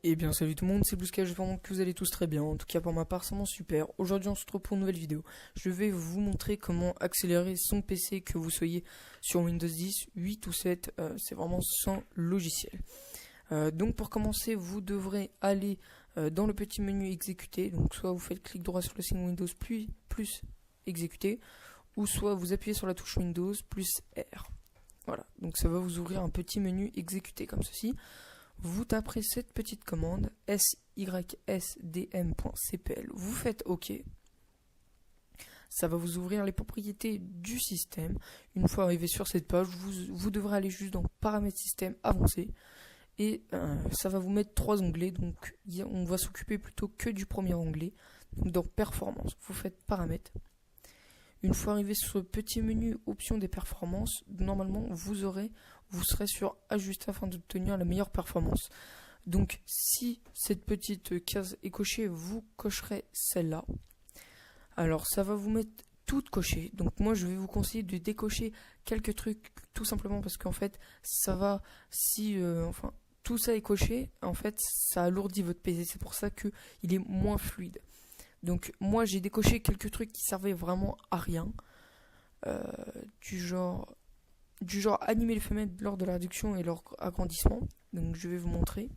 Et bien salut tout le monde, c'est Bluesky, j'espère vraiment que vous allez tous très bien. En tout cas pour ma part c'est vraiment super. Aujourd'hui on se retrouve pour une nouvelle vidéo. Je vais vous montrer comment accélérer son PC, que vous soyez sur Windows 10, 8 ou 7, c'est vraiment sans logiciel. Donc pour commencer vous devrez aller dans le petit menu exécuter. Donc soit vous faites clic droit sur le signe Windows plus exécuter, ou soit vous appuyez sur la touche Windows plus R. Voilà, donc ça va vous ouvrir un petit menu exécuter comme ceci. Vous taperez cette petite commande sysdm.cpl, vous faites OK. Ça va vous ouvrir les propriétés du système. Une fois arrivé sur cette page, vous devrez aller juste dans paramètres système avancé. Et ça va vous mettre 3 onglets. Donc on va s'occuper plutôt que du premier onglet. Donc dans performance, vous faites paramètres. Une fois arrivé sur ce petit menu options des performances, normalement vous serez sur ajuster afin d'obtenir la meilleure performance. Donc si cette petite case est cochée, vous cocherez celle-là. Alors ça va vous mettre toutes cochées. Donc moi je vais vous conseiller de décocher quelques trucs, tout simplement parce qu'en fait ça va, si tout ça est coché, en fait ça alourdit votre PC. C'est pour ça que il est moins fluide. Donc moi j'ai décoché quelques trucs qui servaient vraiment à rien, du genre animer les fenêtres lors de la réduction et leur agrandissement. Donc je vais vous montrer.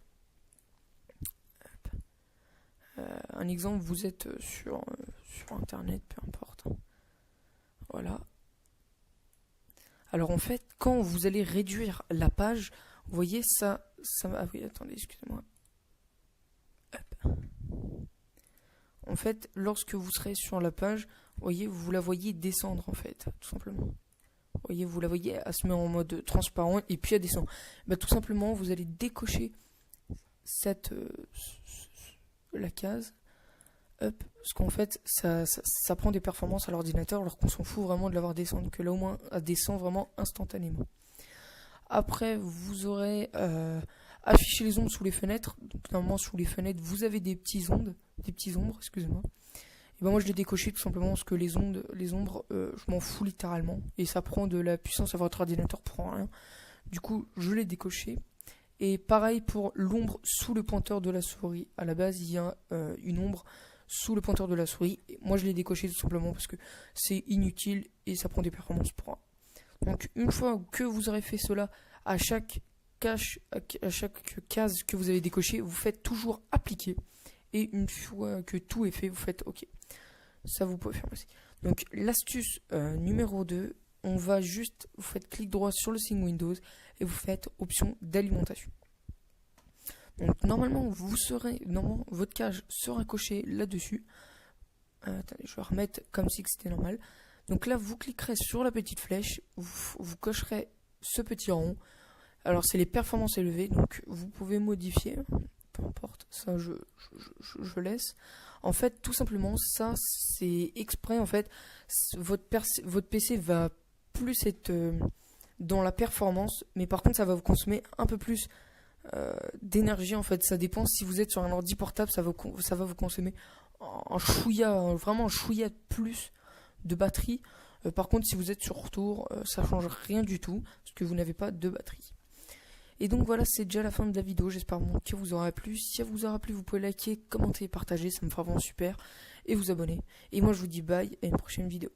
Un exemple, vous êtes sur internet, peu importe. Voilà. Alors en fait, quand vous allez réduire la page, vous voyez ça ah oui, attendez, excusez-moi. En fait, lorsque vous serez sur la page, voyez, vous la voyez descendre en fait, tout simplement. Vous voyez, vous la voyez, elle se met en mode transparent et puis elle descend. Bah, tout simplement, vous allez décocher la case, parce qu'en fait, ça prend des performances à l'ordinateur, alors qu'on s'en fout vraiment de l'avoir descendre, que là au moins, elle descend vraiment instantanément. Après, vous aurez afficher les ombres sous les fenêtres. Donc normalement sous les fenêtres vous avez des petites ombres, excusez-moi. Et ben moi je l'ai décoché tout simplement parce que les ombres, je m'en fous littéralement et ça prend de la puissance à votre ordinateur pour rien. Du coup je l'ai décoché. Et pareil pour l'ombre sous le pointeur de la souris. À la base il y a une ombre sous le pointeur de la souris. Et moi je l'ai décoché tout simplement parce que c'est inutile et ça prend des performances pour rien. Donc une fois que vous aurez fait cela, à chaque case que vous avez décoché, vous faites toujours appliquer. Et une fois que tout est fait, vous faites OK. Ça, vous pouvez faire aussi. Donc, l'astuce numéro 2, vous faites clic droit sur le signe Windows et vous faites option d'alimentation. Donc, normalement, votre cage sera cochée là-dessus. Attendez, je vais remettre comme si c'était normal. Donc là, vous cliquerez sur la petite flèche, vous cocherez ce petit rond. Alors c'est les performances élevées, donc vous pouvez modifier, peu importe, ça je laisse. En fait, tout simplement, ça c'est exprès, en fait, votre PC va plus être dans la performance, mais par contre ça va vous consommer un peu plus d'énergie, en fait. Ça dépend, si vous êtes sur un ordi portable, ça va vous consommer vraiment un chouïa plus de batterie. Par contre, si vous êtes sur retour, ça change rien du tout, parce que vous n'avez pas de batterie. Et donc voilà, c'est déjà la fin de la vidéo, j'espère que vous aura plu. Si elle vous aura plu, vous pouvez liker, commenter, partager, ça me fera vraiment super. Et vous abonner. Et moi je vous dis bye, à une prochaine vidéo.